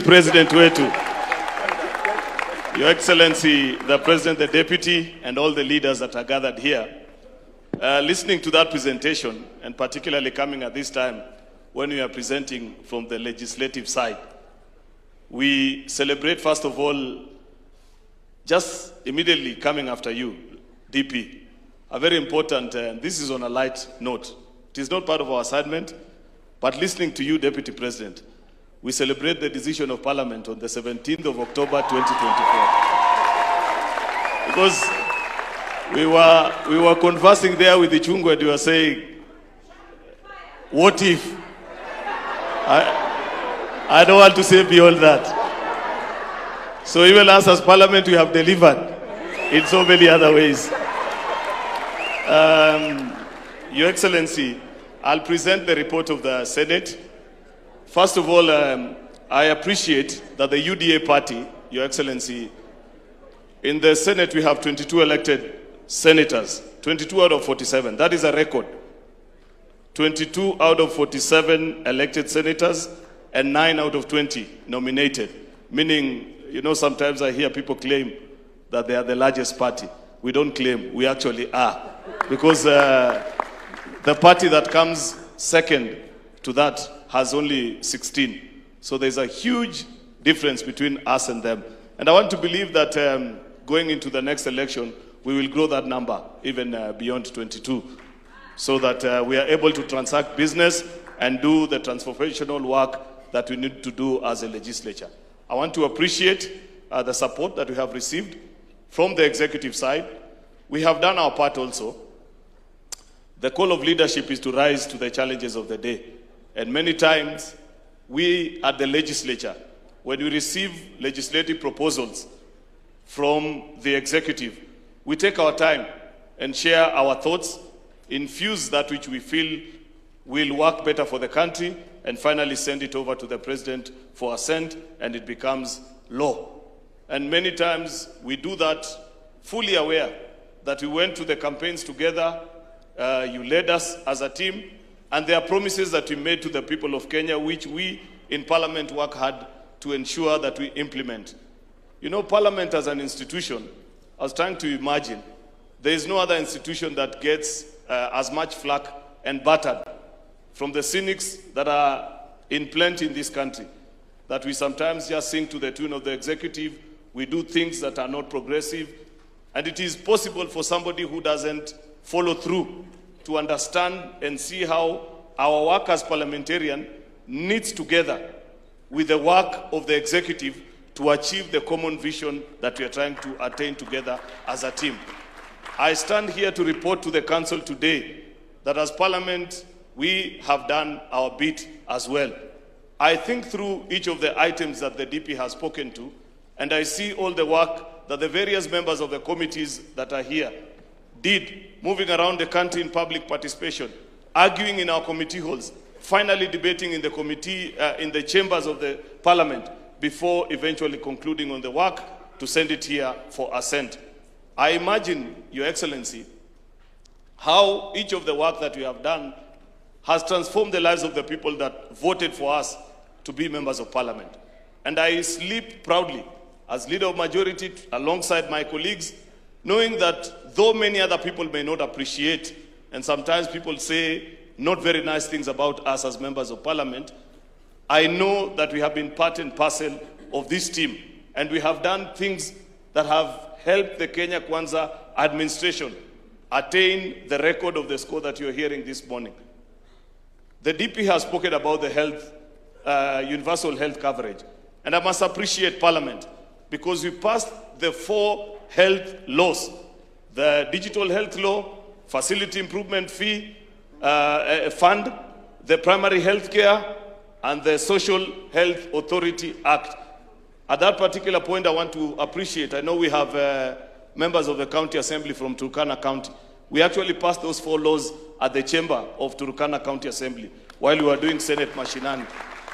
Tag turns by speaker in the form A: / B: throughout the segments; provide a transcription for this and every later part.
A: President wetu, Your Excellency, the President, the Deputy, and all the leaders that are gathered here, listening to that presentation, and particularly coming at this time when we are presenting from the legislative side, we celebrate, first of all, just immediately coming after you, DP, a very important, and this is on a light note. It is not part of our assignment, but listening to you, Deputy President, we celebrate the decision of Parliament on the 17th of October 2024. Because we were conversing there with the Chungu and you were saying, what if? I don't want to say beyond that. So even us as Parliament, we have delivered in so many other ways. Your Excellency, I'll present the report of the Senate. First of all, I appreciate that the UDA party, Your Excellency, in the Senate we have 22 elected senators, 22 out of 47. That is a record. 22 out of 47 elected senators and 9 out of 20 nominated. Meaning, you know, sometimes I hear people claim that they are the largest party. We don't claim, we actually are. Because the party that comes second to that has only 16. So there's a huge difference between us and them. And I want to believe that going into the next election, we will grow that number even beyond 22, so that we are able to transact business and do the transformational work that we need to do as a legislature. I want to appreciate the support that we have received from the executive side. We have done our part also. The call of leadership is to rise to the challenges of the day. And many times, we at the legislature, when we receive legislative proposals from the executive, we take our time and share our thoughts, infuse that which we feel will work better for the country, and finally send it over to the President for assent, and it becomes law. And many times, we do that fully aware that we went to the campaigns together, you led us as a team, and there are promises that we made to the people of Kenya, which we in Parliament work hard to ensure that we implement. You know, Parliament as an institution, I was trying to imagine, there is no other institution that gets as much flack and battered from the cynics that are in plenty in this country, that we sometimes just sing to the tune of the executive, we do things that are not progressive, and it is possible for somebody who doesn't follow through to understand and see how our work as parliamentarian knits together with the work of the executive to achieve the common vision that we are trying to attain together as a team. I stand here to report to the Council today that as Parliament, we have done our bit as well. I think through each of the items that the DP has spoken to, and I see all the work that the various members of the committees that are here did, moving around the country in public participation, arguing in our committee halls, finally debating in the committee, in the chambers of the Parliament, before eventually concluding on the work to send it here for assent. I imagine, Your Excellency, how each of the work that we have done has transformed the lives of the people that voted for us to be members of Parliament. And I sleep proudly as leader of majority alongside my colleagues, knowing that though many other people may not appreciate, and sometimes people say not very nice things about us as members of Parliament, I know that we have been part and parcel of this team, and we have done things that have helped the Kenya Kwanza administration attain the record of the score that you're hearing this morning. The DP has spoken about the health, universal health coverage, and I must appreciate Parliament because we passed the 4 health laws: the digital health law, facility improvement fee fund, the primary health care, and the Social Health Authority Act. At that particular point, I want to appreciate, I know we have members of the County Assembly from Turkana County. We actually passed those 4 laws at the chamber of Turkana County Assembly while we were doing Senate Mashinani.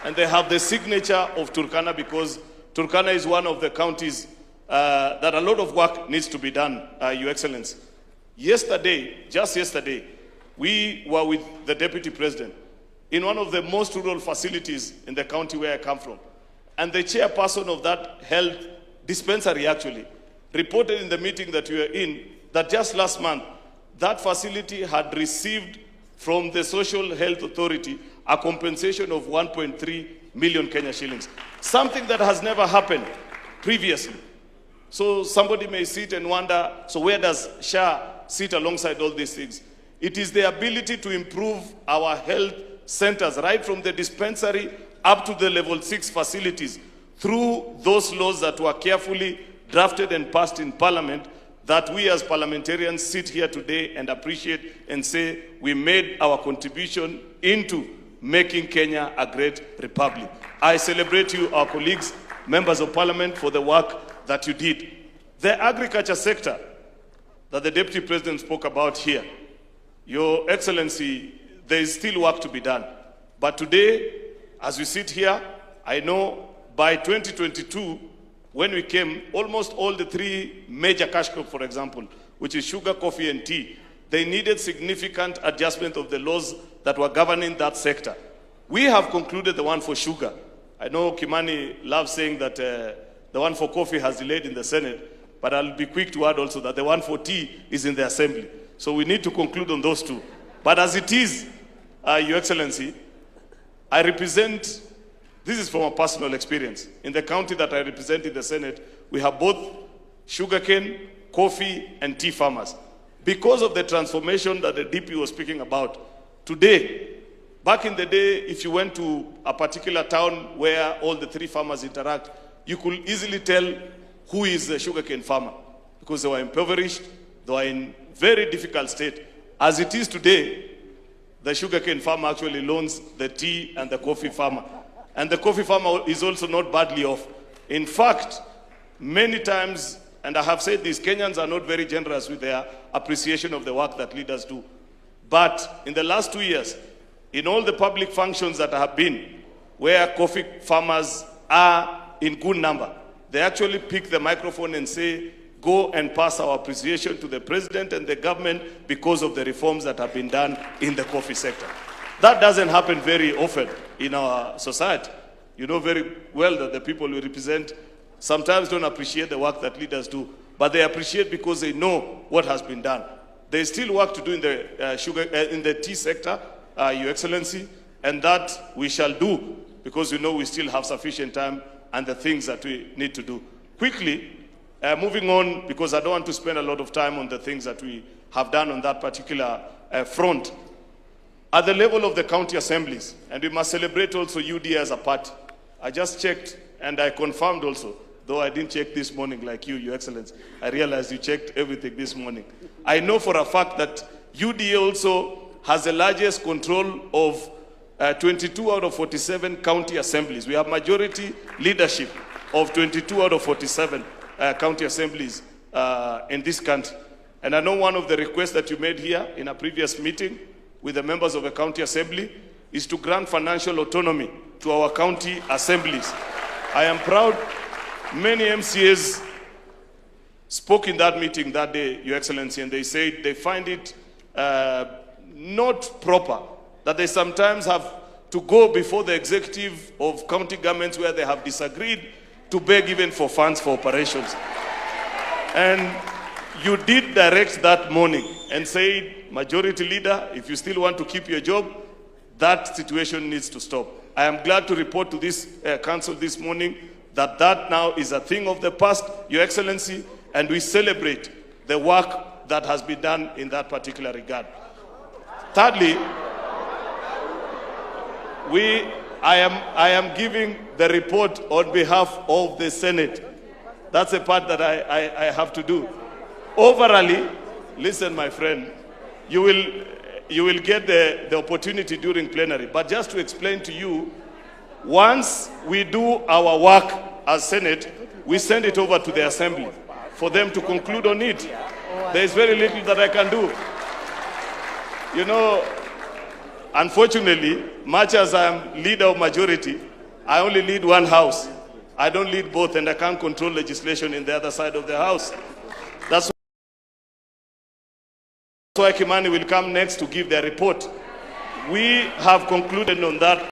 A: And they have the signature of Turkana because Turkana is one of the counties that a lot of work needs to be done, Your Excellency. Yesterday, just yesterday, we were with the Deputy President in one of the most rural facilities in the county where I come from. And the chairperson of that health dispensary actually reported in the meeting that we were in that just last month, that facility had received from the Social Health Authority a compensation of 1.3 million Kenya shillings. Something that has never happened previously. So somebody may sit and wonder, so where does SHA sit alongside all these things? It is the ability to improve our health centers, right from the dispensary up to the level 6 facilities, through those laws that were carefully drafted and passed in Parliament, that we as parliamentarians sit here today and appreciate and say we made our contribution into making Kenya a great republic. I celebrate you, our colleagues, members of Parliament, for the work that you did. The agriculture sector that the Deputy President spoke about here, Your Excellency, there is still work to be done. But today, as we sit here, I know by 2022, when we came, almost all the 3 major cash crops, for example, which is sugar, coffee, and tea, they needed significant adjustment of the laws that were governing that sector. We have concluded the one for sugar. I know Kimani loves saying that the one for coffee has delayed in the Senate, but I'll be quick to add also that the one for tea is in the Assembly. So we need to conclude on those 2. But as it is, Your Excellency, I represent, this is from a personal experience. In the county that I represent in the Senate, we have both sugarcane, coffee, and tea farmers. Because of the transformation that the DP was speaking about, today, back in the day, if you went to a particular town where all the 3 farmers interact, you could easily tell who is the sugarcane farmer, because they were impoverished, they were in very difficult state. As it is today, the sugarcane farmer actually loans the tea and the coffee farmer. And the coffee farmer is also not badly off. In fact, many times, and I have said this, Kenyans are not very generous with their appreciation of the work that leaders do. But in the last 2 years, in all the public functions that have been, where coffee farmers are in good number, they actually pick the microphone and say, go and pass our appreciation to the president and the government because of the reforms that have been done in the coffee sector. That doesn't happen very often in our society. You know very well that the people we represent sometimes don't appreciate the work that leaders do, but they appreciate because they know what has been done. There is still work to do in the in the tea sector, Your Excellency, and that we shall do because we know we still have sufficient time and the things that we need to do. Quickly, moving on, because I don't want to spend a lot of time on the things that we have done on that particular front. At the level of the county assemblies, and we must celebrate also UDA as a party. I just checked and I confirmed also, though I didn't check this morning like you, Your Excellency. I realized you checked everything this morning. I know for a fact that UDA also has the largest control of 22 out of 47 county assemblies. We have majority leadership of 22 out of 47 county assemblies in this country. And I know one of the requests that you made here in a previous meeting with the members of the county assembly is to grant financial autonomy to our county assemblies. I am proud many MCAs spoke in that meeting that day, Your Excellency, and they said they find it not proper that they sometimes have to go before the executive of county governments where they have disagreed to beg even for funds for operations. And you did direct that morning and said, Majority Leader, if you still want to keep your job, that situation needs to stop. I am glad to report to this council this morning that that now is a thing of the past, Your Excellency, and we celebrate the work that has been done in that particular regard. Thirdly, I am giving the report on behalf of the Senate. That's a part that I have to do. Overall, listen, my friend, you will get the opportunity during plenary. But just to explain to you, once we do our work as Senate, we send it over to the Assembly for them to conclude on it. There is very little that I can do. You know, unfortunately, much as I am leader of majority, I only lead one house. I don't lead both, and I can't control legislation in the other side of the house. That's why Kimani will come next to give their report. We have concluded on that.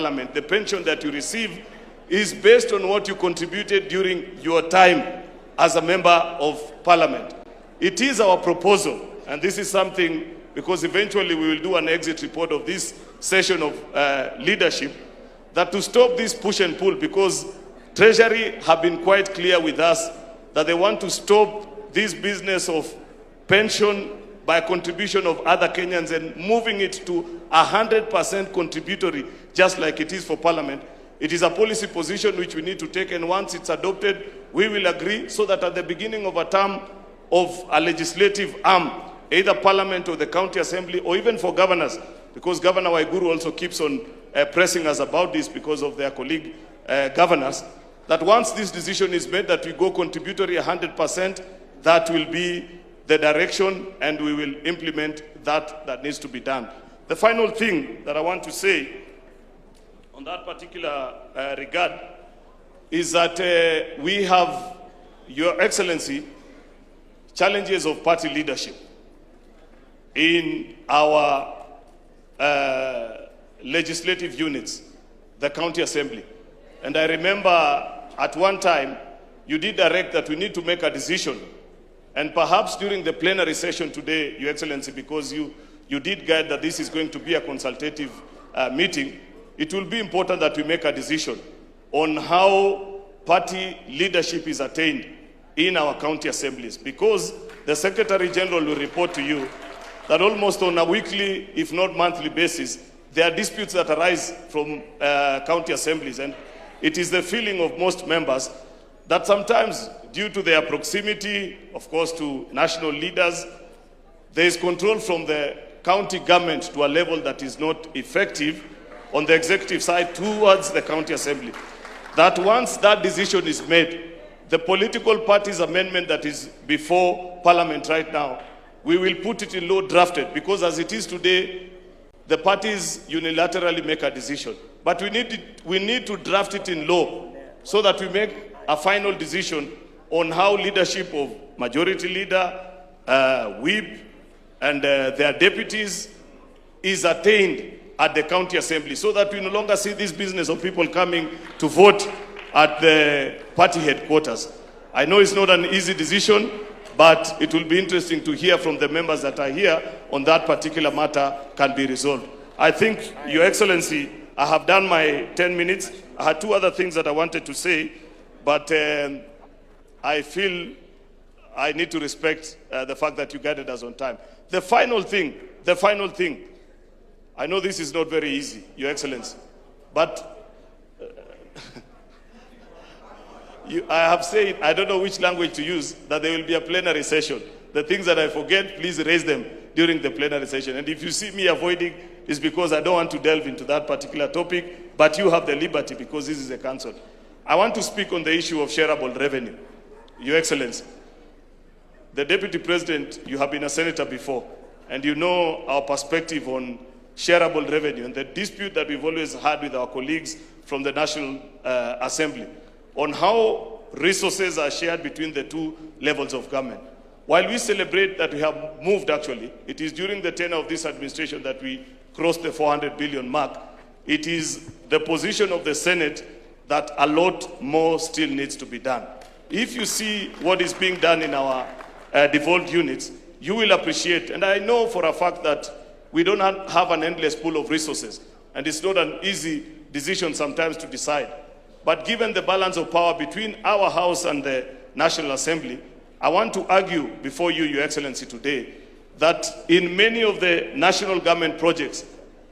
A: Parliament, the pension that you receive is based on what you contributed during your time as a member of Parliament. It is our proposal, and this is something, because eventually we will do an exit report of this session of leadership, that to stop this push and pull, because Treasury have been quite clear with us that they want to stop this business of pension by contribution of other Kenyans and moving it to 100% contributory, just like it is for Parliament. It is a policy position which we need to take, and once it's adopted, we will agree so that at the beginning of a term of a legislative arm, either Parliament or the County Assembly, or even for governors, because Governor Waiguru also keeps on pressing us about this because of their colleague governors, that once this decision is made that we go contributory 100%, that will be the direction, and we will implement that needs to be done. The final thing that I want to say on that particular regard is that we have, Your Excellency, challenges of party leadership in our legislative units, the County Assembly. And I remember at one time, you did direct that we need to make a decision. And perhaps during the plenary session today, Your Excellency, because you did guide that this is going to be a consultative meeting, it will be important that we make a decision on how party leadership is attained in our county assemblies, because the Secretary General will report to you that almost on a weekly, if not monthly basis, there are disputes that arise from county assemblies. And it is the feeling of most members that sometimes, due to their proximity, of course, to national leaders, there is control from the county government to a level that is not effective on the executive side towards the county assembly. That once that decision is made, the political party's amendment that is before Parliament right now, we will put it in law drafted, because as it is today, the parties unilaterally make a decision. But we need to draft it in law so that we make a final decision on how leadership of majority leader, whip, and their deputies is attained at the county assembly, so that we no longer see this business of people coming to vote at the party headquarters. I know it's not an easy decision, but it will be interesting to hear from the members that are here on that particular matter can be resolved. I think, Your Excellency, I have done my 10 minutes. I had two other things that I wanted to say, but I feel I need to respect the fact that you guided us on time. The final thing, I know this is not very easy, Your Excellency, but I have said, I don't know which language to use, that there will be a plenary session. The things that I forget, please raise them during the plenary session. And if you see me avoiding, it's because I don't want to delve into that particular topic, but you have the liberty because this is a council. I want to speak on the issue of shareable revenue. Your Excellency, the Deputy President, you have been a senator before, and you know our perspective on shareable revenue and the dispute that we've always had with our colleagues from the National Assembly on how resources are shared between the two levels of government. While we celebrate that we have moved, actually, it is during the tenure of this administration that we crossed the 400 billion mark. It is the position of the Senate that a lot more still needs to be done. If you see what is being done in our devolved units, you will appreciate, and I know for a fact that we don't have an endless pool of resources, and it's not an easy decision sometimes to decide. But given the balance of power between our House and the National Assembly, I want to argue before you, Your Excellency, today, that in many of the national government projects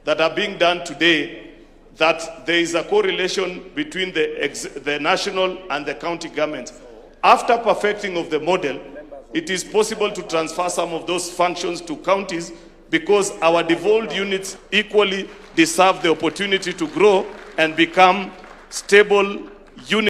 A: that are being done today, that there is a correlation between the national and the county governments. After perfecting of the model, it is possible to transfer some of those functions to counties, because our devolved units equally deserve the opportunity to grow and become stable units.